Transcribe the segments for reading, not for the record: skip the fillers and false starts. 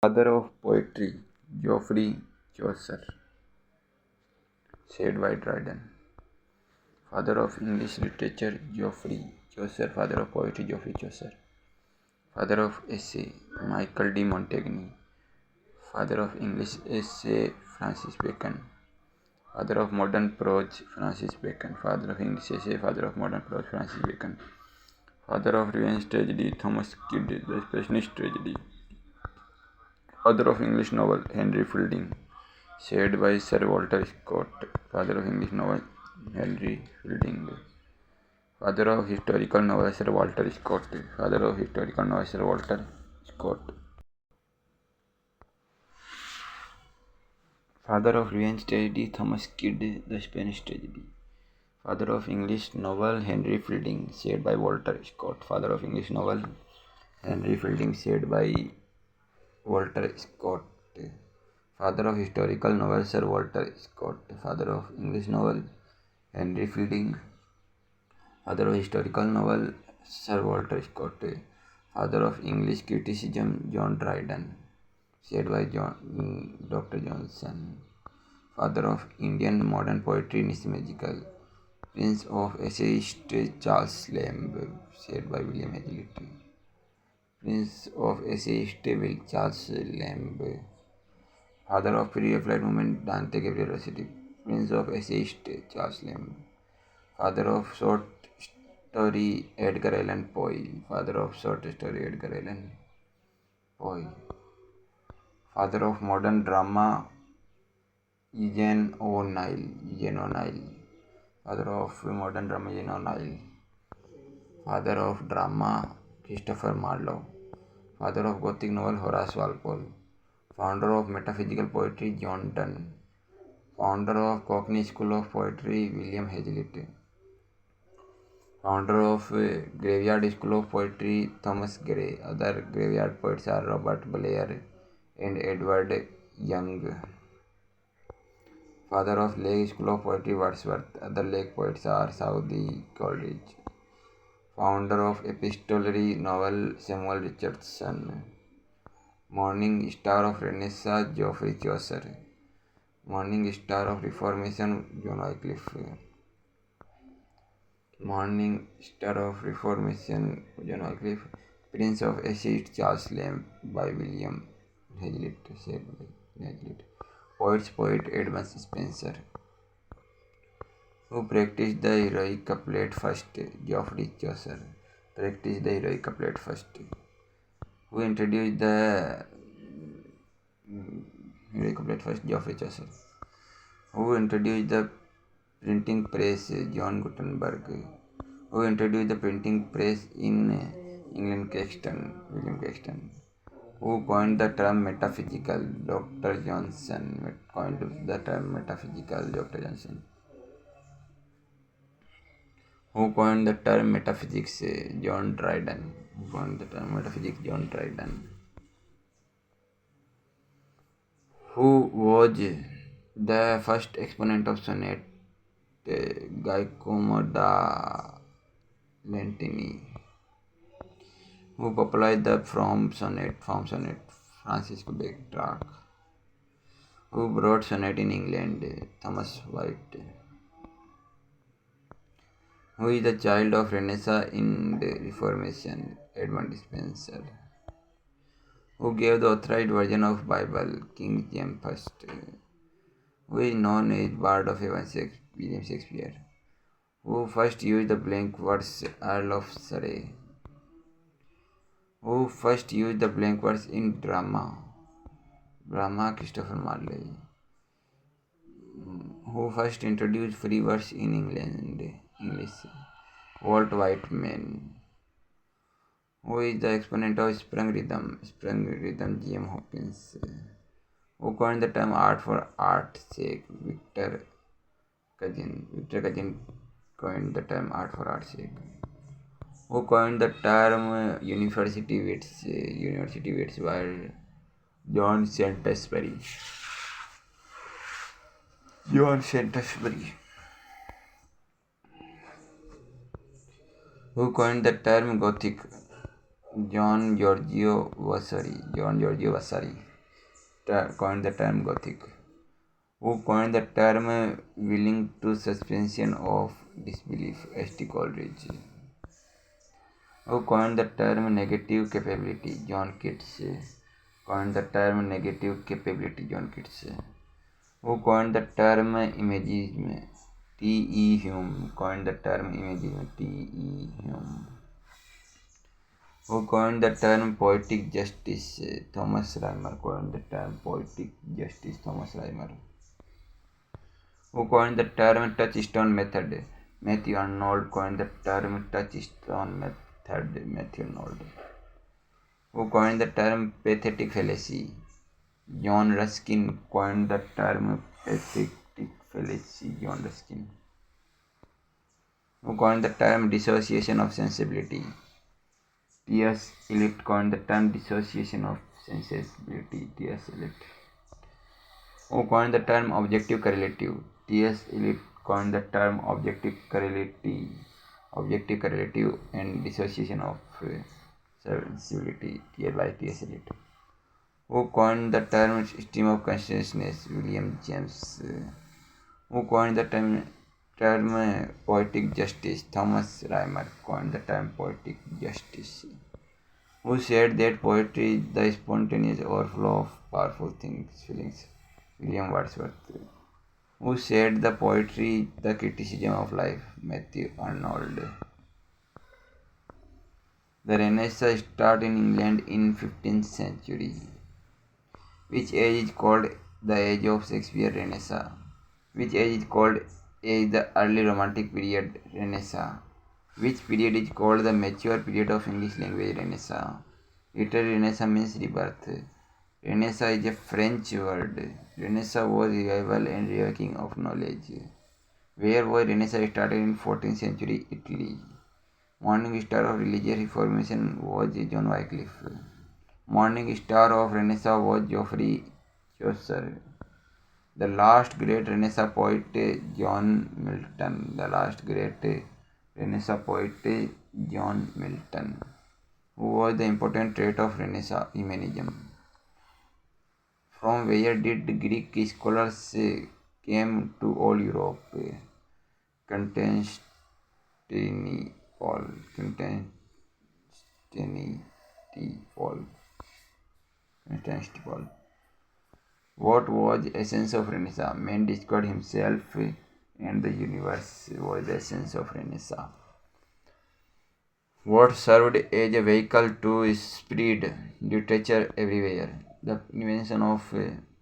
Father of poetry, Geoffrey Chaucer, said by Dryden. Father of English literature, Geoffrey Chaucer. Father of poetry, Geoffrey Chaucer. Father of essay, Michael de Montaigne. Father of English essay, Francis Bacon. Father of modern prose, Francis Bacon. Father of English essay, father of modern prose, Francis Bacon. Father of revenge tragedy, Thomas Kidd, the expressionist tragedy. Father of English novel, Henry Fielding, said by Sir Walter Scott. Father of English novel, Henry Fielding. Father of historical novel, Sir Walter Scott. Father of historical novel, Sir Walter Scott. Father of revenge tragedy, Thomas Kidd, the Spanish tragedy. Father of English novel, Henry Fielding, said by Walter Scott. Father of English novel, Henry Fielding, said by Walter Scott. Father of historical novel, Sir Walter Scott. Father of English novel, Henry Fielding. Father of historical novel, Sir Walter Scott. Father of English criticism, John Dryden, said by Dr. Johnson. Father of Indian modern poetry, Nismagical. Prince of essayist, Charles Lamb, said by William Hazlitt. Prince of essayist, Charles Lamb. Father of free-of-light movement, Dante Gabriel Rossetti. Prince of essayist, Charles Lamb. Father of short story, Edgar Allan Poe. Father of short story, Edgar Allan Poe. Father of modern drama, Eugene O'Neill. Father of modern drama, Eugene O'Neill. Father of drama, Christopher Marlowe. Father of Gothic novel, Horace Walpole. Founder of metaphysical poetry, John Donne. Founder of Cockney School of Poetry, William Hazlitt. Founder of Graveyard School of Poetry, Thomas Gray. Other graveyard poets are Robert Blair and Edward Young. Father of Lake School of Poetry, Wordsworth. Other Lake poets are Southey, Coleridge. Founder of epistolary novel, Samuel Richardson. Morning Star of Renaissance, Geoffrey Chaucer. Morning Star of Reformation, John Wycliffe. Morning Star of Reformation, John Wycliffe. Prince of Essayists, Charles Lamb, by William Hazlitt, said by Hazlitt. Poet Edmund Spenser. Who practiced the heroic couplet first? Geoffrey Chaucer. Practiced the heroic couplet first. Who introduced the heroic couplet first? Geoffrey Chaucer. Who introduced the printing press? John Gutenberg. Who introduced the printing press in England? William Caxton. Who coined the term metaphysical? Dr. Johnson. Coined the term metaphysical, Dr. Johnson. Who coined the term metaphysics? John Dryden. Who coined the term metaphysics? John Dryden. Who was the first exponent of sonnet? Giacomo da Lentini. Who popularized the form sonnet? Francisco Petrarch. Who brought sonnet in England? Thomas White. Who is the child of Renaissance and Reformation? Edmund Spenser. Who gave the authorized version of Bible? King James I. Who is known as Bard of Avon? William Shakespeare. Who first used the blank verse? Earl of Surrey. Who first used the blank verse in drama? Christopher Marlowe. Who first introduced free verse in English? Walt Whitman. Who is the exponent of sprung rhythm? G.M. Hopkins. Who coined the term art for art's sake? Victor Cousin coined the term art for art's sake. Who coined the term university wits? By John Saintsbury. Who coined the term Gothic? John Giorgio Vasari. coined the term Gothic? Who coined the term willing to suspension of disbelief? S.T. Coleridge. Who coined the term negative capability? John Keats. Coined the term negative capability? John Keats. Who coined the term imagism? T.E. Hume. Coined the term imagism. T.E. Hume. Who coined the term poetic justice? Thomas Rhymer coined the term poetic justice. Thomas Rhymer. Who coined the term touchstone method? Matthew Arnold coined the term touchstone method. Matthew Arnold. Who coined the term pathetic fallacy? John Ruskin coined the term pathetic fallacy. John Ruskin. Who coined the term dissociation of sensibility? T.S. Eliot coined the term dissociation of sensibility. T.S. Eliot. Who coined the term objective correlative? T.S. Eliot coined the term objective correlative and dissociation of sensibility. T.S. Eliot. Who coined the term stream of consciousness? William James. Who coined the term poetic justice? Thomas Rhymer coined the term poetic justice. Who said that poetry is the spontaneous overflow of powerful feelings? William Wordsworth. Who said the poetry is the criticism of life? Matthew Arnold. The Renaissance started in England in 15th century. Which age is called the age of Shakespeare? Renaissance. Which age is called the early romantic period? Renaissance. Which period is called the mature period of English language? Renaissance. Literary Renaissance means rebirth. Renaissance is a French word. Renaissance was revival and reawakening of knowledge. Where was Renaissance started? In 14th century Italy. Morning star of religious reformation was John Wycliffe. Morning star of Renaissance was Geoffrey Chaucer. The last great Renaissance poet John Milton. The last great Renaissance poet John Milton. Who was the important trait of Renaissance? Humanism. From where did Greek scholars came to all Europe? Constantinople. What was the essence of Renaissance? Man discovered himself and the universe was the essence of Renaissance. What served as a vehicle to spread literature everywhere? The invention of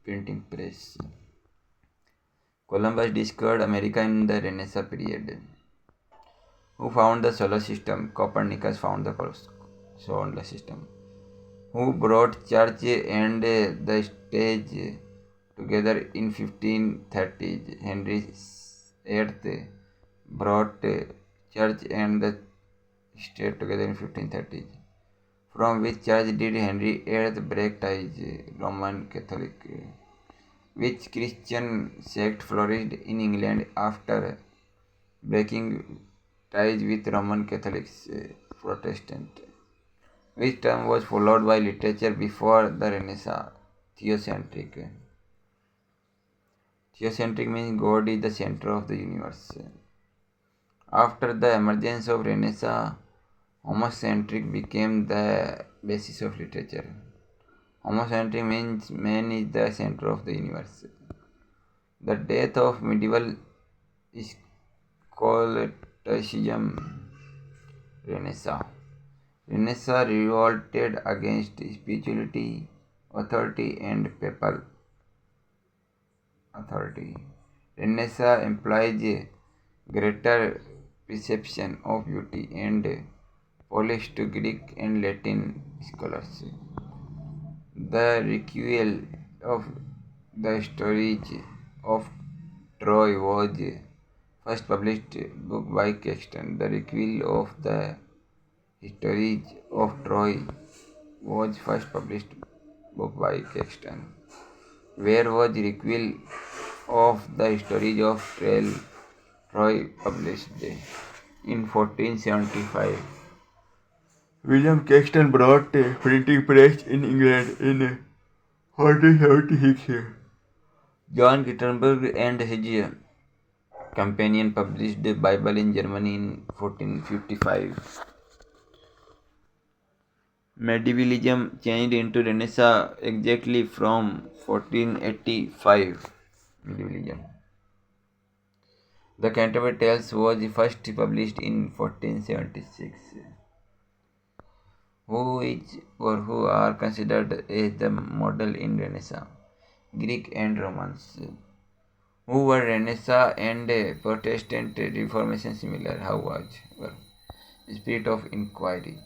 printing press. Columbus discovered America in the Renaissance period. Who found the solar system? Copernicus found the solar system. Who brought church and the stage together in 1530s? Henry VIII brought church and the state together in 1530s. From which church did Henry VIII break ties? Roman Catholic. Which Christian sect flourished in England after breaking ties with Roman Catholics? Protestant. Which term was followed by literature before the Renaissance? Theocentric. Theocentric means God is the center of the universe. After the emergence of Renaissance, homocentric became the basis of literature. Homocentric means man is the center of the universe. The death of medieval scholasticism. Renaissance. Renaissance revolted against spirituality, authority, and papal authority. Renaissance implies a greater perception of beauty and polish to Greek and Latin scholars. The requel of the stories of Troy was first published book by Caxton. The requel of the stories of Troy was first published book by Caxton. Where was the requel of the stories of Troy published? In 1475. William Caxton brought a printing press in England in 1476. John Gutenberg and his companion published the Bible in Germany in 1455. Medievalism changed into Renaissance exactly from 1485. Medievalism. The Canterbury Tales was first published in 1476. Who is or who are considered as the model in Renaissance? Greek and Romans. Who were Renaissance and Protestant Reformation similar? How was spirit of inquiry?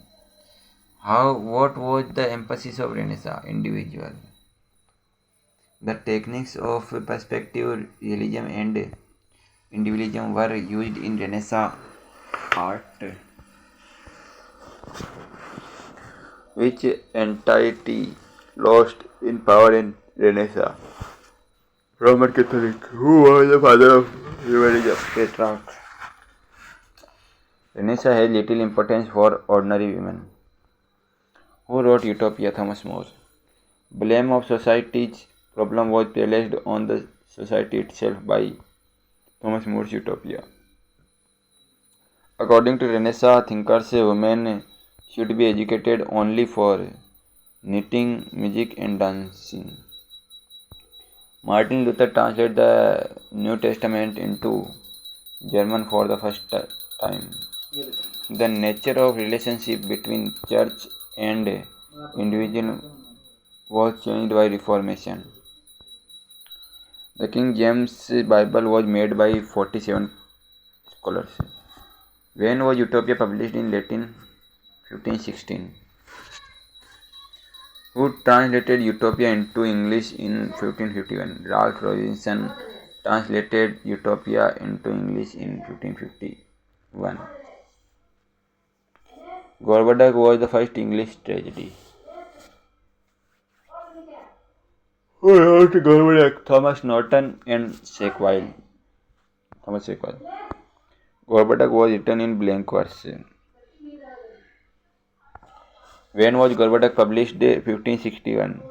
What was the emphasis of Renaissance? Individual. The techniques of perspective, realism, and individualism were used in Renaissance art. Which entity lost in power in Renaissance? Roman Catholic. Who was the father of humanism? Petrarch. Renaissance had little importance for ordinary women. Who wrote Utopia? Thomas More. Blame of society's problem was placed on the society itself by Thomas More's Utopia. According to Renaissance thinkers, women should be educated only for knitting, music, and dancing. Martin Luther translated the New Testament into German for the first time. The nature of relationship between church and individual was changed by Reformation. The King James Bible was made by 47 scholars. When was Utopia published in Latin? 1516. Who translated Utopia into English in 1551? Ralph Robinson translated Utopia into English in 1551. Gorboduc was the first English tragedy. Who wrote Gorboduc? Thomas Norton and Sackville. Thomas Sackville. Gorboduc was written in blank verse. When was Gorboduc published? 1561.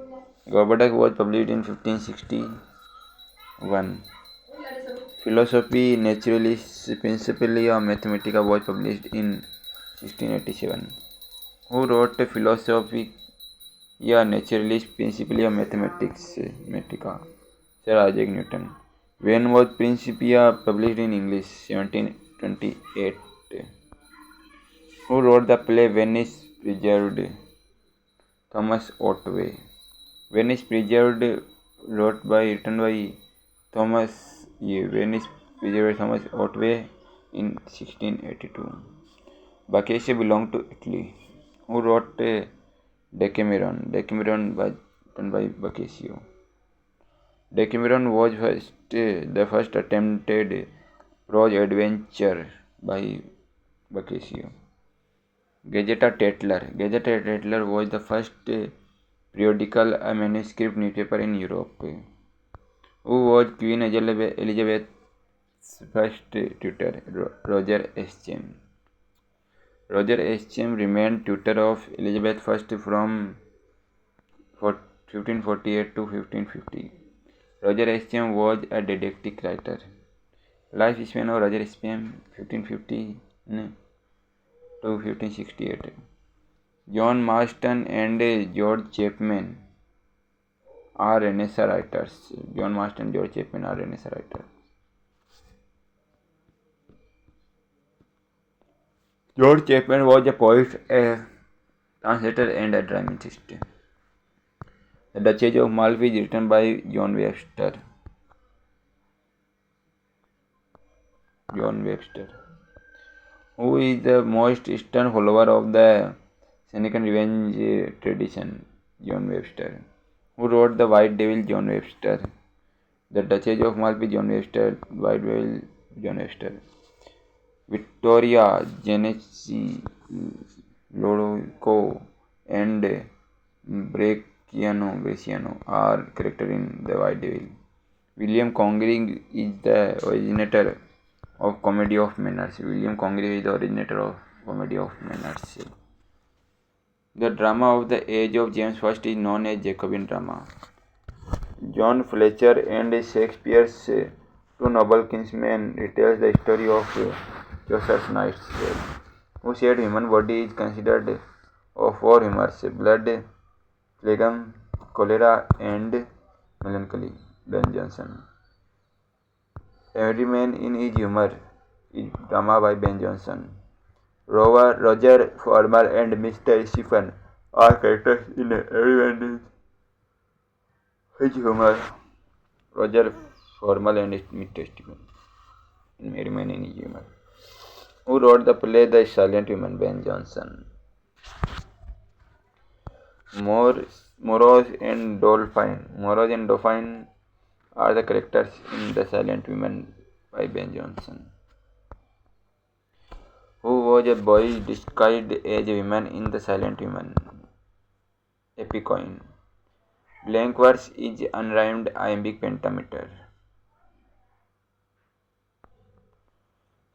Gorboduc was published in 1561. Philosophy Naturalis Principia Mathematica was published in 1687. Who wrote Philosophia Naturalis Principia Mathematica? Sir Isaac Newton. When was Principia published in English? 1728. Who wrote the play Venice Preserved? Thomas Otway. Venice Preserved written by Thomas Venice Preserved Thomas Otway in 1682. Boccaccio belonged to Italy. Who wrote Decameron? Decameron was written by Boccaccio. Decameron was the first attempted prose adventure by Boccaccio. Gazetta Tatler. Gazetta Tatler was the first periodical manuscript newspaper in Europe. Who was Queen Elizabeth's first tutor? Roger Ascham. Roger Ascham remained tutor of Elizabeth I from 1548 to 1550. Roger Ascham was a didactic writer. Lifespan of Roger Ascham 1550 to 1568. John Marston and George Chapman are Renaissance writers. John Marston and George Chapman are Renaissance writers. George Chapman was a poet, a translator, and a dramatist. The Duchess of Malfi is written by John Webster. John Webster. Who is the most stern follower of the Senecan revenge tradition? John Webster. Who wrote The White Devil? John Webster. The Duchess of Malfi? John Webster. White Devil? John Webster. Victoria, Genesi, Lodovico, and Bresciano are characters in The White Devil. William Congreve is the originator of Comedy of Manners. William Congreve is the originator of Comedy of Manners. The drama of the age of James I is known as Jacobean drama. John Fletcher and Shakespeare's Two Noble Kinsmen retells the story of Chaucer's Knight's Tale, who said human body is considered of four humors: blood, phlegm, cholera, and melancholy. Ben Jonson. Every Man in His Humor is drama by Ben Jonson. Roger Formal and Mr. Stephen are characters in Every Man in His Humor. Roger Formal and Mr. Stephen in Every Man in His Humor. Who wrote the play The Silent Woman? Ben Jonson. Morose and Dolphine are the characters in The Silent Woman by Ben Jonson. Who was a boy disguised as a woman in The Silent Woman? Epicoin. Blank verse is unrhymed iambic pentameter.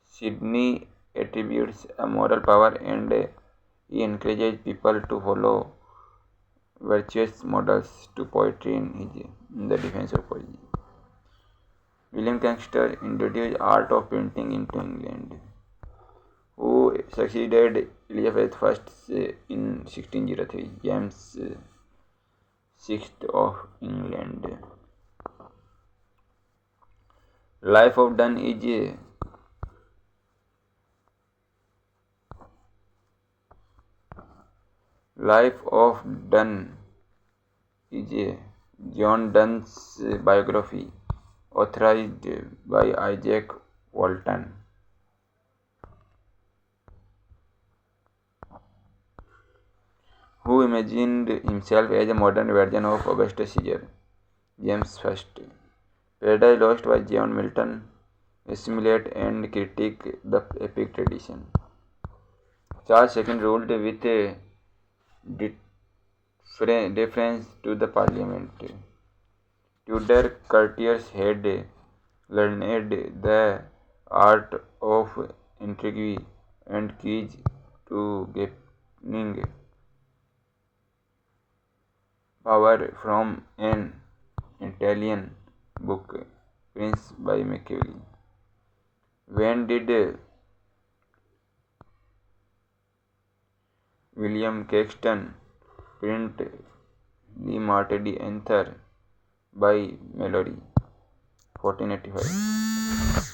Sidney attributes a moral power and he encourages people to follow virtuous models to poetry in the defense of poetry. William Caxton introduced art of painting into England, who succeeded Elizabeth I in 1603, James VI of England. Life of Donne is John Donne's biography, authored by Isaac Walton. Who imagined himself as a modern version of Augustus Caesar? James I. Paradise Lost by John Milton assimilate and critique the epic tradition. Charles II ruled with a deference to the parliament. Tudor courtiers had learned the art of intrigue and keys to gaining power from an Italian book, Prince by Machiavelli. When did William Caxton print Le Martyr Anther by Malory? 1485.